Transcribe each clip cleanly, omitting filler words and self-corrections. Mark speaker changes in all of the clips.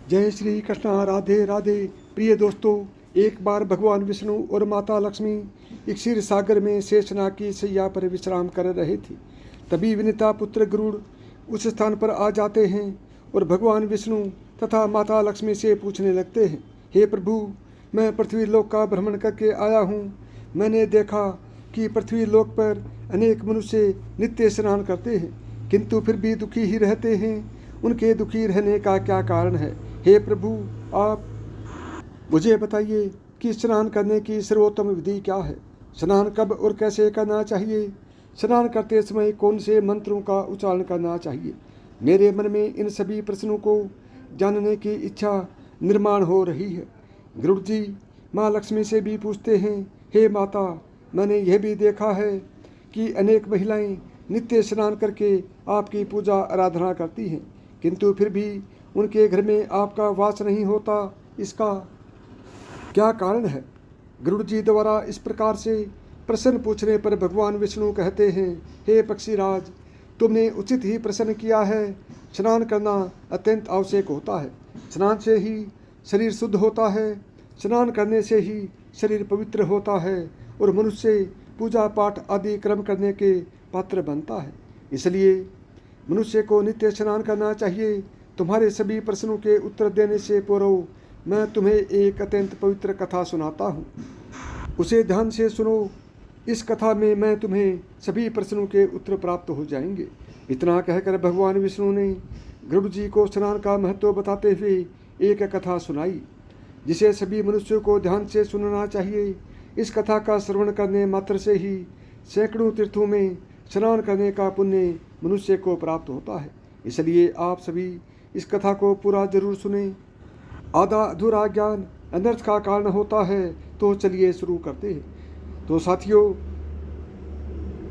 Speaker 1: जय श्री कृष्णा, राधे राधे। प्रिय दोस्तों, एक बार भगवान विष्णु और माता लक्ष्मी एक क्षीर सागर में शेषनाग की सैया पर विश्राम कर रहे थे। तभी विनीता पुत्र गरुड़ उस स्थान पर आ जाते हैं और भगवान विष्णु तथा माता लक्ष्मी से पूछने लगते हैं, हे प्रभु, मैं पृथ्वी लोक का भ्रमण करके आया हूँ। मैंने देखा कि पृथ्वी लोक पर अनेक मनुष्य नित्य स्नान करते हैं, किंतु फिर भी दुखी ही रहते हैं। उनके दुखी रहने का क्या कारण है? हे प्रभु, आप मुझे बताइए कि स्नान करने की सर्वोत्तम विधि क्या है? स्नान कब और कैसे करना चाहिए? स्नान करते समय कौन से मंत्रों का उच्चारण करना चाहिए? मेरे मन में इन सभी प्रश्नों को जानने की इच्छा निर्माण हो रही है। गरुड़ जी माँ लक्ष्मी से भी पूछते हैं, हे माता, मैंने यह भी देखा है कि अनेक महिलाएं नित्य स्नान करके आपकी पूजा आराधना करती हैं, किंतु फिर भी उनके घर में आपका वास नहीं होता। इसका क्या कारण है? गरुड़ जी द्वारा इस प्रकार से प्रश्न पूछने पर भगवान विष्णु कहते हैं, हे पक्षीराज, तुमने उचित ही प्रश्न किया है। स्नान करना अत्यंत आवश्यक होता है। स्नान से ही शरीर शुद्ध होता है, स्नान करने से ही शरीर पवित्र होता है और मनुष्य पूजा पाठ आदि कर्म करने के पात्र बनता है। इसलिए मनुष्य को नित्य स्नान करना चाहिए। तुम्हारे सभी प्रश्नों के उत्तर देने से पूर्व मैं तुम्हें एक अत्यंत पवित्र कथा सुनाता हूँ, उसे ध्यान से सुनो। इस कथा में मैं तुम्हें सभी प्रश्नों के उत्तर प्राप्त हो जाएंगे। इतना कहकर भगवान विष्णु ने गरुड़ जी को स्नान का महत्व बताते हुए एक कथा सुनाई, जिसे सभी मनुष्यों को ध्यान से सुनना चाहिए। इस कथा का श्रवण करने मात्र से ही सैकड़ों तीर्थों में स्नान करने का पुण्य मनुष्य को प्राप्त होता है। इसलिए आप सभी इस कथा को पूरा जरूर सुने। आधा अधूरा ज्ञान अनर्थ का कारण होता है। तो चलिए शुरू करते हैं। तो साथियों,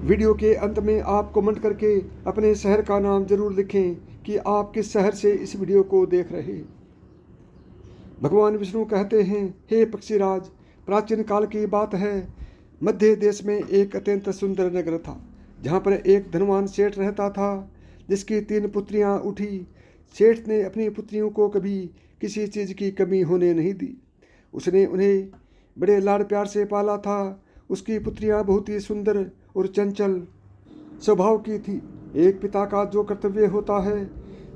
Speaker 1: वीडियो के अंत में आप कमेंट करके अपने शहर का नाम जरूर लिखें कि आप किस शहर से इस वीडियो को देख रहे हैं। भगवान विष्णु कहते हैं, हे पक्षीराज, प्राचीन काल की बात है। मध्य देश में एक अत्यंत सुंदर नगर था, जहाँ पर एक धनवान सेठ रहता था, जिसकी 3 पुत्रियाँ उठी। सेठ ने अपनी पुत्रियों को कभी किसी चीज़ की कमी होने नहीं दी। उसने उन्हें बड़े लाड़ प्यार से पाला था। उसकी पुत्रियाँ बहुत ही सुंदर और चंचल स्वभाव की थी। एक पिता का जो कर्तव्य होता है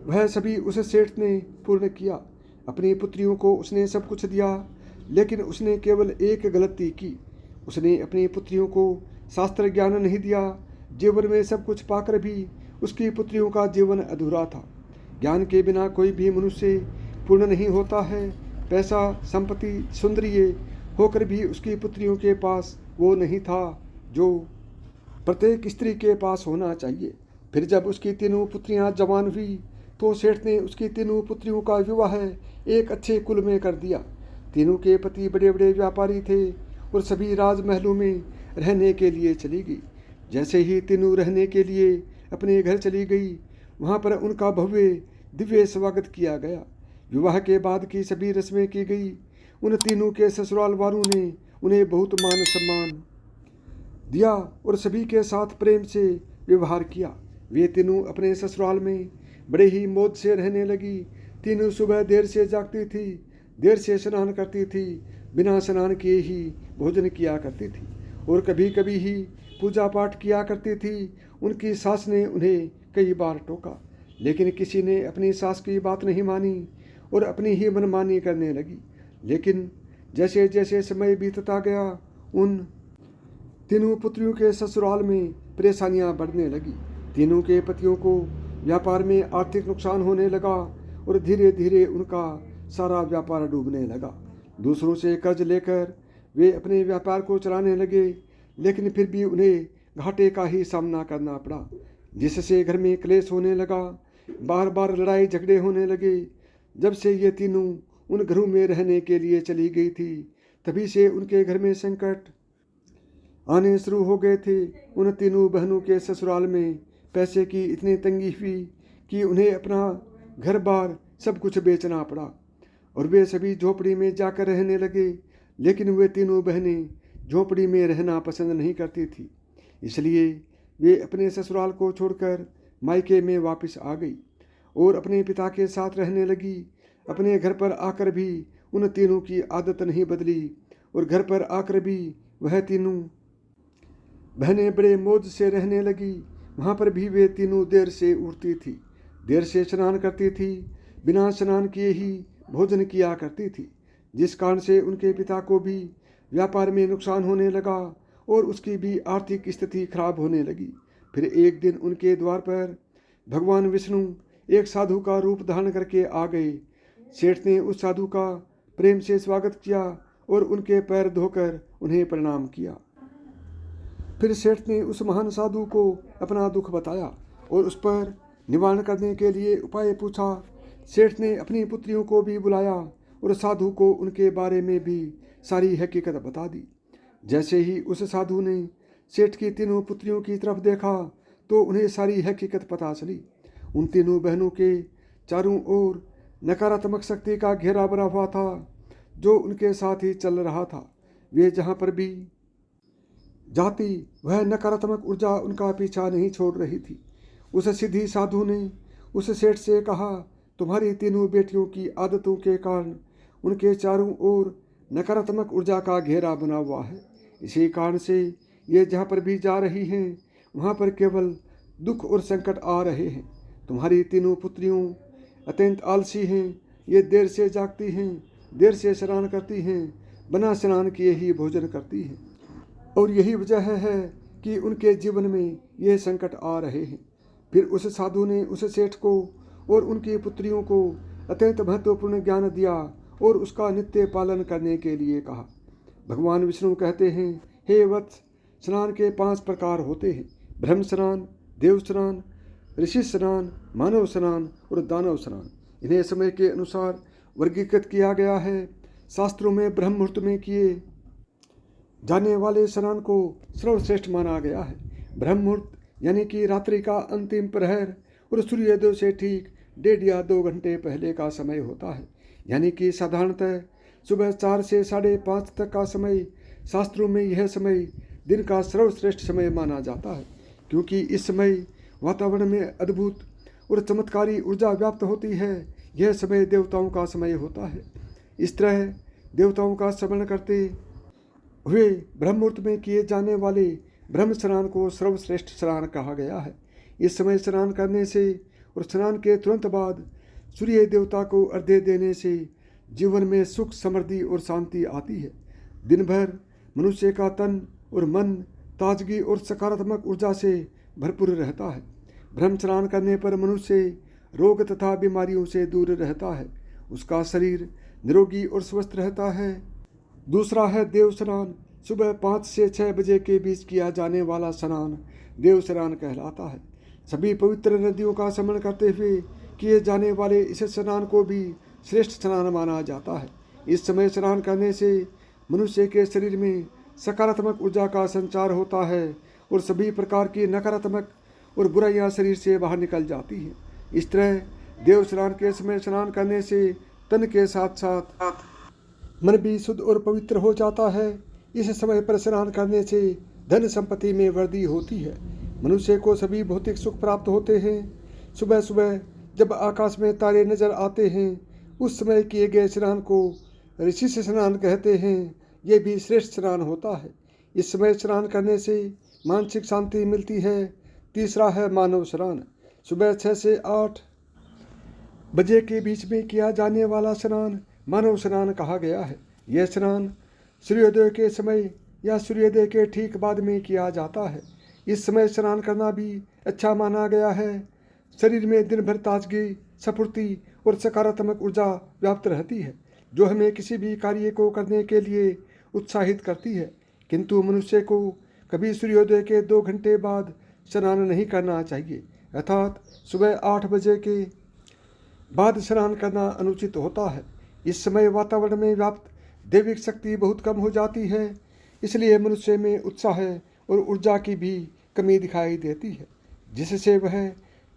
Speaker 1: वह सभी उस सेठ ने पूर्ण किया। अपनी पुत्रियों को उसने सब कुछ दिया, लेकिन उसने केवल एक गलती की। उसने अपनी पुत्रियों को शास्त्र ज्ञान नहीं दिया। जीवन में सब कुछ पाकर भी उसकी पुत्रियों का जीवन अधूरा था। ज्ञान के बिना कोई भी मनुष्य पूर्ण नहीं होता है। पैसा, संपत्ति, सुंदरिय होकर भी उसकी पुत्रियों के पास वो नहीं था जो प्रत्येक स्त्री के पास होना चाहिए। फिर जब उसकी 3 पुत्रियां जवान हुई तो सेठ ने उसकी 3 पुत्रियों का विवाह एक अच्छे कुल में कर दिया। तीनों के पति बड़े बड़े व्यापारी थे और सभी राजमहलों में रहने के लिए चली गई। जैसे ही तीनों रहने के लिए अपने घर चली गई, वहाँ पर उनका भव्य दिव्य स्वागत किया गया। विवाह के बाद की सभी रस्में की गई। उन तीनों के ससुराल वालों ने उन्हें बहुत मान सम्मान दिया और सभी के साथ प्रेम से व्यवहार किया। वे तीनों अपने ससुराल में बड़े ही मौज से रहने लगी। तीनों सुबह देर से जागती थी, देर से स्नान करती थी, बिना स्नान किए ही भोजन किया करती थी और कभी कभी ही पूजा पाठ किया करती थी। उनकी सास ने उन्हें कई बार टोका, लेकिन किसी ने अपनी सास की बात नहीं मानी और अपनी ही मनमानी करने लगी। लेकिन जैसे जैसे समय बीतता गया, उन तीनों पुत्रियों के ससुराल में परेशानियां बढ़ने लगी। तीनों के पतियों को व्यापार में आर्थिक नुकसान होने लगा और धीरे धीरे उनका सारा व्यापार डूबने लगा। दूसरों से कर्ज लेकर वे अपने व्यापार को चलाने लगे, लेकिन फिर भी उन्हें घाटे का ही सामना करना पड़ा, जिससे घर में क्लेश होने लगा। बार बार लड़ाई झगड़े होने लगे। जब से ये तीनों उन घरों में रहने के लिए चली गई थी, तभी से उनके घर में संकट आने शुरू हो गए थे। उन तीनों बहनों के ससुराल में पैसे की इतनी तंगी हुई कि उन्हें अपना घर बार सब कुछ बेचना पड़ा और वे सभी झोपड़ी में जाकर रहने लगे। लेकिन वे तीनों बहनें झोपड़ी में रहना पसंद नहीं करती थी, इसलिए वे अपने ससुराल को छोड़कर मायके में वापस आ गई और अपने पिता के साथ रहने लगी। अपने घर पर आकर भी उन तीनों की आदत नहीं बदली और घर पर आकर भी वह तीनों बहनें बड़े मौज से रहने लगी। वहाँ पर भी वे तीनों देर से उठती थी, देर से स्नान करती थी, बिना स्नान किए ही भोजन किया करती थी, जिस कारण से उनके पिता को भी व्यापार में नुकसान होने लगा और उसकी भी आर्थिक स्थिति खराब होने लगी। फिर एक दिन उनके द्वार पर भगवान विष्णु एक साधु का रूप धारण करके आ गए। सेठ ने उस साधु का प्रेम से स्वागत किया और उनके पैर धोकर उन्हें प्रणाम किया। फिर सेठ ने उस महान साधु को अपना दुख बताया और उस पर निवारण करने के लिए उपाय पूछा। सेठ ने अपनी पुत्रियों को भी बुलाया और साधु को उनके बारे में भी सारी हकीकत बता दी। जैसे ही उस साधु ने सेठ की तीनों पुत्रियों की तरफ देखा तो उन्हें सारी हकीकत पता चली। उन तीनों बहनों के चारों ओर नकारात्मक शक्ति का घेरा बना हुआ था जो उनके साथ ही चल रहा था। वे जहाँ पर भी जाती वह नकारात्मक ऊर्जा उनका पीछा नहीं छोड़ रही थी। उस सिद्धि साधु ने उस सेठ से कहा, तुम्हारी तीनों बेटियों की आदतों के कारण उनके चारों ओर नकारात्मक ऊर्जा का घेरा बना हुआ है। इसी कारण से ये जहाँ पर भी जा रही हैं वहाँ पर केवल दुख और संकट आ रहे हैं। तुम्हारी तीनों पुत्रियों अत्यंत आलसी हैं, ये देर से जागती हैं, देर से स्नान करती हैं, बिना स्नान किए ही भोजन करती हैं और यही वजह है कि उनके जीवन में ये संकट आ रहे हैं। फिर उस साधु ने उस सेठ को और उनकी पुत्रियों को अत्यंत महत्वपूर्ण ज्ञान दिया और उसका नित्य पालन करने के लिए कहा। भगवान विष्णु कहते हैं, हे वत्स, स्नान के 5 प्रकार होते हैं, ब्रह्म स्नान, देव स्नान, ऋषि स्नान, मानव स्नान और दानव स्नान। इन्हें समय के अनुसार वर्गीकृत किया गया है। शास्त्रों में ब्रह्म मुहूर्त में किए जाने वाले स्नान को सर्वश्रेष्ठ माना गया है। ब्रह्म मुहूर्त यानी कि रात्रि का अंतिम प्रहर और सूर्योदय से ठीक 1.5 या 2 घंटे पहले का समय होता है, यानी कि साधारणतः सुबह 4 से 5:30 तक का समय। शास्त्रों में यह समय दिन का सर्वश्रेष्ठ समय माना जाता है, क्योंकि इस समय वातावरण में अद्भुत और चमत्कारी ऊर्जा व्याप्त होती है। यह समय देवताओं का समय होता है। इस तरह देवताओं का स्मरण करते हुए ब्रह्म मुहूर्त में किए जाने वाले ब्रह्म स्नान को सर्वश्रेष्ठ स्नान कहा गया है। इस समय स्नान करने से और स्नान के तुरंत बाद सूर्य देवता को अर्घ्य देने से जीवन में सुख, समृद्धि और शांति आती है। दिन भर मनुष्य का तन और मन ताजगी और सकारात्मक ऊर्जा से भरपूर रहता है। ब्रह्म स्नान करने पर मनुष्य रोग तथा बीमारियों से दूर रहता है, उसका शरीर निरोगी और स्वस्थ रहता है। दूसरा है देव स्नान। सुबह 5 से 6 बजे के बीच किया जाने वाला स्नान देव स्नान कहलाता है। सभी पवित्र नदियों का स्मरण करते हुए किए जाने वाले इस स्नान को भी श्रेष्ठ स्नान माना जाता है। इस समय स्नान करने से मनुष्य के शरीर में सकारात्मक ऊर्जा का संचार होता है और सभी प्रकार की नकारात्मक और बुराइयां शरीर से बाहर निकल जाती हैं। इस तरह देव स्नान के समय स्नान करने से तन के साथ साथ मन भी शुद्ध और पवित्र हो जाता है। इस समय पर स्नान करने से धन संपत्ति में वृद्धि होती है। मनुष्य को सभी भौतिक सुख प्राप्त होते हैं। सुबह सुबह जब आकाश में तारे नजर आते हैं उस समय किए गए स्नान को ऋषि स्नान कहते हैं। ये भी श्रेष्ठ स्नान होता है। इस समय स्नान करने से मानसिक शांति मिलती है। तीसरा है मानव स्नान। सुबह 6 से 8 बजे के बीच में किया जाने वाला स्नान मानव स्नान कहा गया है। यह स्नान सूर्योदय के समय या सूर्योदय के ठीक बाद में किया जाता है। इस समय स्नान करना भी अच्छा माना गया है। शरीर में दिन भर ताजगी, स्फूर्ति और सकारात्मक ऊर्जा व्याप्त रहती है, जो हमें किसी भी कार्य को करने के लिए उत्साहित करती है। किंतु मनुष्य को कभी सूर्योदय के 2 घंटे बाद स्नान नहीं करना चाहिए, अर्थात सुबह 8 बजे के बाद स्नान करना अनुचित होता है। इस समय वातावरण में व्याप्त दैविक शक्ति बहुत कम हो जाती है, इसलिए मनुष्य में उत्साह और ऊर्जा की भी कमी दिखाई देती है, जिससे वह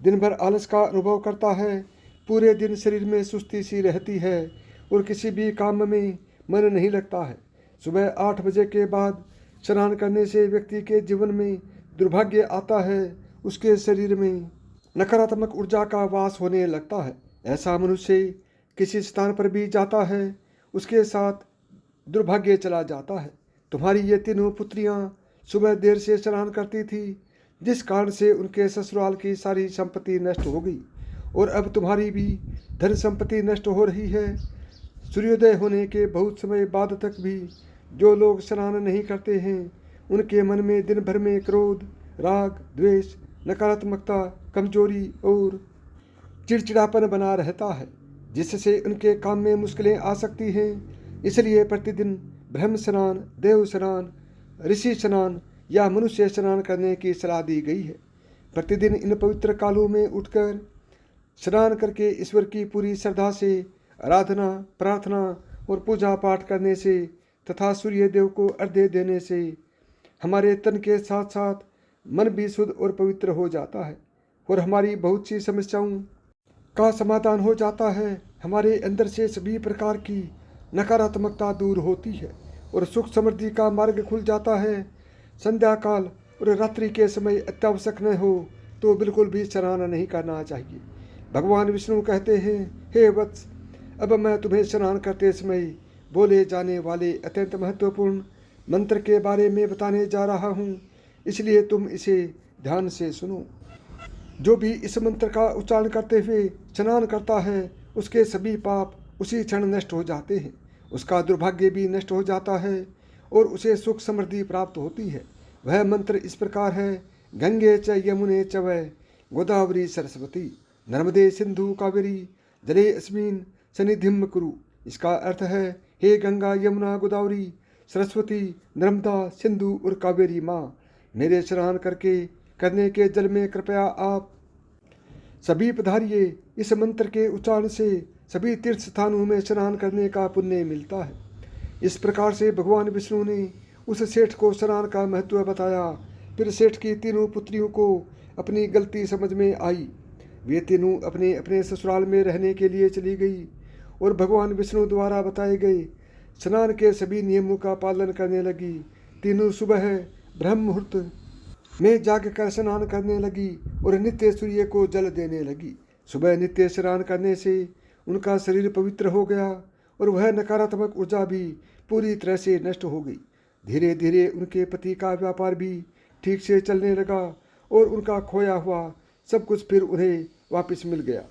Speaker 1: दिन भर आलस का अनुभव करता है। पूरे दिन शरीर में सुस्ती सी रहती है और किसी भी काम में मन नहीं लगता है। सुबह 8 बजे के बाद स्नान करने से व्यक्ति के जीवन में दुर्भाग्य आता है, उसके शरीर में नकारात्मक ऊर्जा का वास होने लगता है। ऐसा मनुष्य किसी स्थान पर भी जाता है उसके साथ दुर्भाग्य चला जाता है। तुम्हारी ये तीनों पुत्रियां सुबह देर से स्नान करती थी, जिस कारण से उनके ससुराल की सारी संपत्ति नष्ट हो गई, और अब तुम्हारी भी धन संपत्ति नष्ट हो रही है। सूर्योदय होने के बहुत समय बाद तक भी जो लोग स्नान नहीं करते हैं उनके मन में दिन भर में क्रोध, राग, द्वेष, नकारात्मकता, कमजोरी और चिड़चिड़ापन बना रहता है, जिससे उनके काम में मुश्किलें आ सकती हैं। इसलिए प्रतिदिन ब्रह्म स्नान, देव स्नान, ऋषि स्नान या मनुष्य स्नान करने की सलाह दी गई है। प्रतिदिन इन पवित्र कालों में उठकर स्नान करके ईश्वर की पूरी श्रद्धा से आराधना, प्रार्थना और पूजा पाठ करने से तथा सूर्य देव को अर्घ्य देने से हमारे तन के साथ साथ मन भी शुद्ध और पवित्र हो जाता है और हमारी बहुत सी समस्याओं का समाधान हो जाता है। हमारे अंदर से सभी प्रकार की नकारात्मकता दूर होती है और सुख समृद्धि का मार्ग खुल जाता है। संध्या काल और रात्रि के समय अत्यावश्यक न हो तो बिल्कुल भी स्नान नहीं करना चाहिए। भगवान विष्णु कहते हैं, हे वत्स, अब मैं तुम्हें स्नान करते समय बोले जाने वाले अत्यंत महत्वपूर्ण मंत्र के बारे में बताने जा रहा हूँ, इसलिए तुम इसे ध्यान से सुनो। जो भी इस मंत्र का उच्चारण करते हुए स्नान करता है उसके सभी पाप उसी क्षण नष्ट हो जाते हैं, उसका दुर्भाग्य भी नष्ट हो जाता है और उसे सुख समृद्धि प्राप्त होती है। वह मंत्र इस प्रकार है, गंगे च यमुने च वै गोदावरी सरस्वती नर्मदे सिंधु कावेरी जले अस्मिन् सन्निधिं कुरु। इसका अर्थ है, हे गंगा, यमुना, गोदावरी, सरस्वती, नर्मदा, सिंधु और कावेरी माँ, मेरे स्नान करने के जल में कृपया आप सभी पधारिए। इस मंत्र के उच्चारण से सभी तीर्थ स्थानों में स्नान करने का पुण्य मिलता है। इस प्रकार से भगवान विष्णु ने उस सेठ को स्नान का महत्व बताया। फिर सेठ की तीनों पुत्रियों को अपनी गलती समझ में आई। वे तीनों अपने अपने ससुराल में रहने के लिए चली गई और भगवान विष्णु द्वारा बताए गए स्नान के सभी नियमों का पालन करने लगी। तीनों सुबह ब्रह्म मुहूर्त में जागकर स्नान करने लगी और नित्य सूर्य को जल देने लगी। सुबह नित्य स्नान करने से उनका शरीर पवित्र हो गया और वह नकारात्मक ऊर्जा भी पूरी तरह से नष्ट हो गई। धीरे धीरे उनके पति का व्यापार भी ठीक से चलने लगा और उनका खोया हुआ सब कुछ फिर उन्हें वापस मिल गया।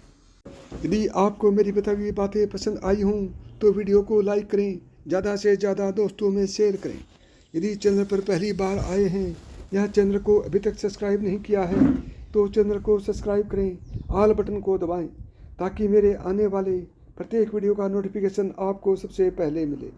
Speaker 1: यदि आपको मेरी बताई हुई बातें पसंद आई हों तो वीडियो को लाइक करें, ज़्यादा से ज़्यादा दोस्तों में शेयर करें। यदि चैनल पर पहली बार आए हैं या चैनल को अभी तक सब्सक्राइब नहीं किया है तो चैनल को सब्सक्राइब करें, ऑल बटन को दबाएं ताकि मेरे आने वाले प्रत्येक वीडियो का नोटिफिकेशन आपको सबसे पहले मिले।